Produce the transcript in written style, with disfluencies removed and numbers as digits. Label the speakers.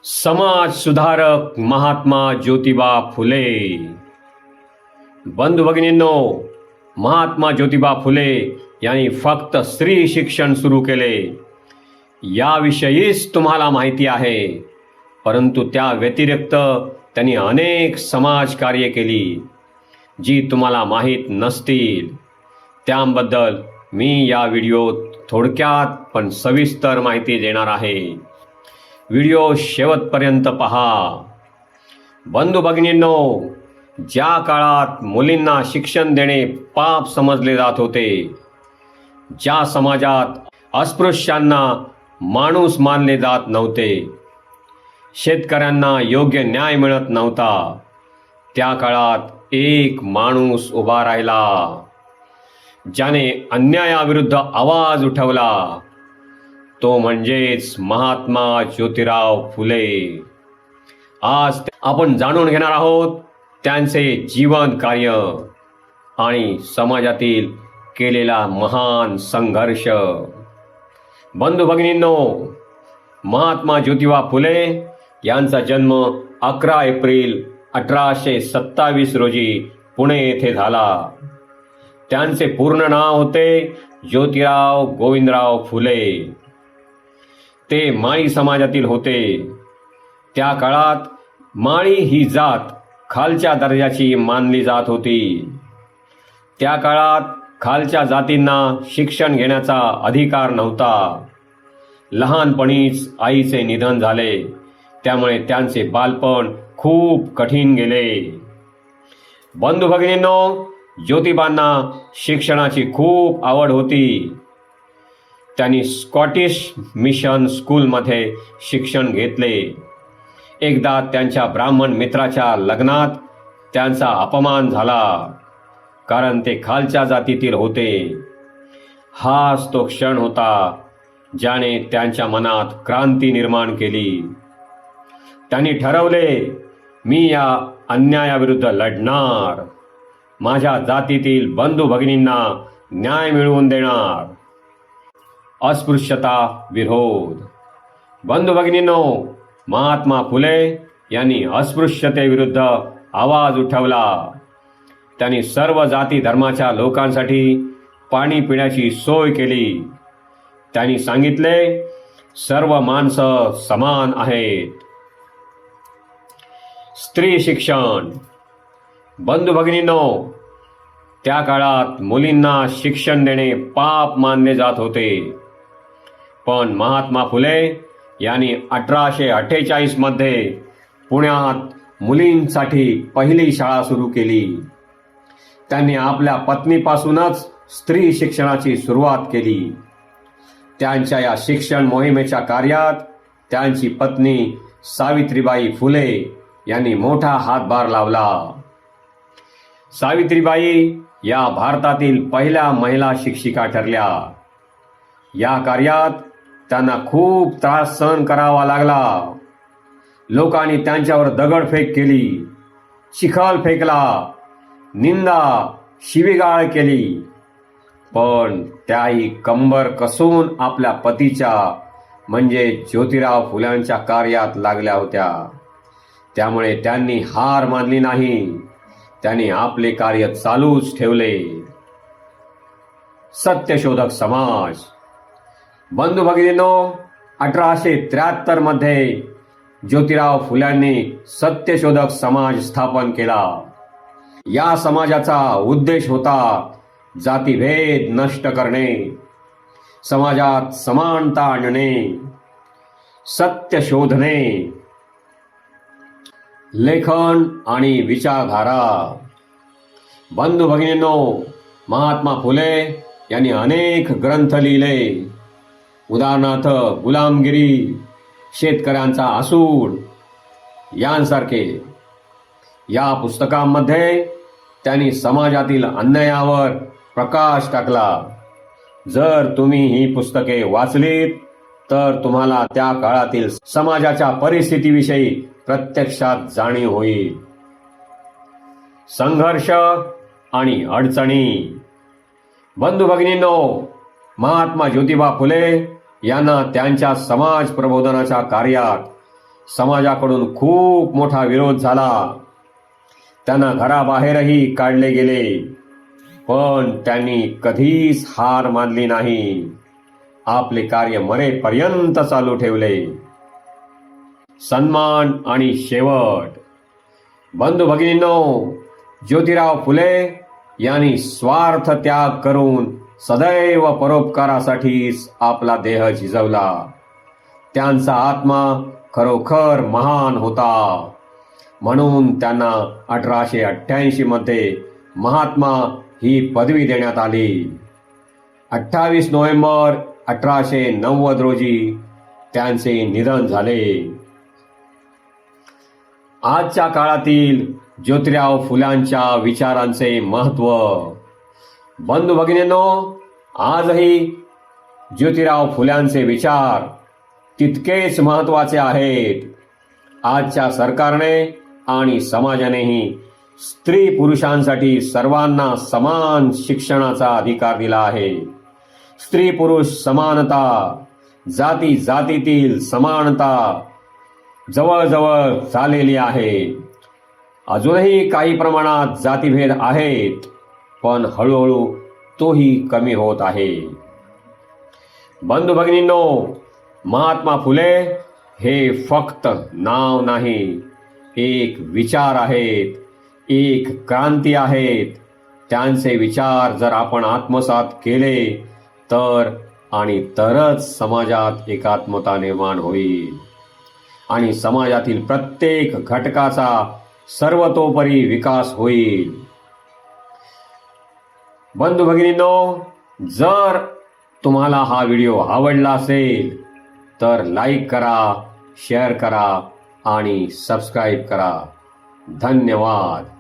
Speaker 1: समाज सुधारक महात्मा ज्योतिबा फुले। बंधू भगिनींनो, महात्मा ज्योतिबा फुले यांनी फक्त स्त्री शिक्षण सुरू केले याविषयीच तुम्हाला माहिती आहे, परंतु त्या व्यतिरिक्त त्यांनी अनेक समाज कार्य केली जी तुम्हाला माहीत नसतील। त्याबद्दल मी या व्हिडिओत थोडक्यात पण सविस्तर माहिती देणार आहे। व्हिडिओ शेवटपर्यंत पहा। बंधू भगिनींनो, ज्या काळात मुलींना शिक्षण देणे पाप समजले जात होते, ज्या समाजात अस्पृश्यांना माणूस मानले जात नव्हते, शेतकऱ्यांना योग्य न्याय मिळत नव्हता, त्या काळात एक माणूस उभा राहिला ज्याने अन्यायाविरुद्ध आवाज उठवला, तो म्हणजेच महात्मा ज्योतिराव फुले। आज आपण जाणून घेणार आहोत त्यांचे जीवन कार्य आणि समाजातील केलेला महान संघर्ष। बंधू भगिनींनो, महात्मा ज्योतिबा फुले यांचा जन्म 11 एप्रिल 1827 रोजी पुणे येथे झाला। त्यांचे पूर्ण नाव होते ज्योतिराव गोविंदराव फुले। ते माळी समाजातील होते। त्या काळात माळी ही जात खालच्या दर्जाची मानली जात होती। त्या काळात खालच्या जातींना शिक्षण घेण्याचा अधिकार नव्हता। लहानपणीच आईचे निधन झाले, त्यामुळे त्यांचे बालपण खूप कठीण गेले। बंधू भगिनींनो, ज्योतिबांना शिक्षणाची खूप आवड होती। त्यांनी स्कॉटिश मिशन स्कूलमध्ये शिक्षण घेतले। एकदा त्यांच्या ब्राह्मण मित्राच्या लग्नात त्यांचा अपमान झाला, कारण ते खालच्या जातीतील होते। हाच तो क्षण होता ज्याने त्यांच्या मनात क्रांती निर्माण केली। त्यांनी ठरवले, मी या अन्यायाविरुद्ध लढणार, माझ्या जातीतील बंधू भगिनींना न्याय मिळवून देणार। अस्पृश्यता विरोध। बंधू भगिनींनो, महात्मा फुले यांनी अस्पृश्यतेविरुद्ध आवाज उठवला। त्यांनी सर्व जाती धर्माच्या लोकांसाठी पाणी पिण्याची सोय केली। त्यांनी सांगितले, सर्व माणसं समान आहेत। स्त्री शिक्षण। बंधू भगिनींनो, त्या काळात मुलींना शिक्षण देणे पाप मानले जात होते, पण महात्मा फुले यांनी 1848 मध्ये पुण्यात मुलींसाठी पहिली शाळा सुरू केली। त्यांनी आपल्या पत्नीपासूनच स्त्री शिक्षणाची सुरुवात केली। त्यांच्या या शिक्षण मोहिमेच्या कार्यात त्यांची पत्नी सावित्रीबाई फुले यांनी मोठा हातभार लावला। सावित्रीबाई या भारतातील पहिल्या महिला शिक्षिका ठरल्या। या कार्यात त्यांना खूप त्रास सहन करावा लागला। लोकांनी त्यांच्यावर दगडफेक केली, चिखल फेकला, निंदा शिवीगाळ केली, पण त्याही कंबर कसून आपल्या पतीच्या म्हणजे ज्योतिराव फुल्यांच्या कार्यात लागल्या होत्या। त्यामुळे त्यांनी हार मानली नाही, त्यांनी आपले कार्य चालूच ठेवले। सत्यशोधक समाज। बंधू भगिनींनो, 1873 मध्ये ज्योतिराव फुल्यांनी सत्यशोधक समाज स्थापन केला। या समाजाचा उद्देश होता जातीभेद नष्ट करणे, समाजात समानता आणणे, सत्य शोधणे, लेखन आणि विचारधारा। बंधू भगिनींनो, महात्मा फुले यांनी अनेक ग्रंथ लिहिले। उदाहरणार्थ गुलामगिरी, शेतकऱ्यांचा आसूड यांसारखे। या पुस्तकांमध्ये त्यांनी समाजातील अन्यायावर प्रकाश टाकला। जर तुम्ही ही पुस्तके वाचलीत तर तुम्हाला त्या काळातील समाजाच्या परिस्थितीविषयी प्रत्यक्षात जाणीव होईल। संघर्ष आणि अडचणी। बंधू भगिनींनो, महात्मा ज्योतिबा फुले यांना त्यांच्या समाज प्रबोधनाच्या कार्यात समाजाकडून खूप मोठा विरोध झाला. त्यांना घराबाहेरही काढले गेले, पण त्यांनी कधीच हार मानली नाही. आपले कार्य मरेपर्यंत चालू ठेवले. सन्मान आणि शेवट. बंधू भगिनींनो, ज्योतिराव फुले यांनी स्वार्थ त्याग करून सदैव परोपकारासाठीच आपला देह झिजवला. त्यांचा आत्मा खरोखर महान होता. म्हणून त्यांना 1888 मध्ये महात्मा ही पदवी देण्यात आली. 28 नोव्हेंबर 1890 रोजी त्यांचे निधन झाले. आजच्या काळातील ज्योतिराव फुल्यांच्या विचारांचे महत्त्व. बंधू भगिनींनो, आजही ज्योतिराव फुल्यांचे विचार तितकेच महत्त्वाचे आहेत. आजच्या सरकारने आणि समाजानेही स्त्री पुरुषांसाठी सर्वांना समान शिक्षणाचा अधिकार दिला आहे. स्त्री पुरुष समानता, जाती जातीतील समानता जवळजवळ झालेली आहे. अजूनही काही प्रमाणात जातीभेद आहेत, पण हळूहळू तोही कमी होत आहे. बंधू भगिनींनो, महात्मा फुले हे फक्त नाव नाही, एक विचार आहेत, एक क्रांती आहेत. त्यांचे विचार जर आपण आत्मसात केले तरच समाजात एकात्मता निर्माण होईल आणि समाजातील प्रत्येक घटकाचा सर्वतोपरी विकास होईल. बंधू भगिनींनो, जर तुम्हाला हा व्हिडिओ आवडला असेल तर लाईक करा, शेअर करा आणि सबस्क्राईब करा. धन्यवाद.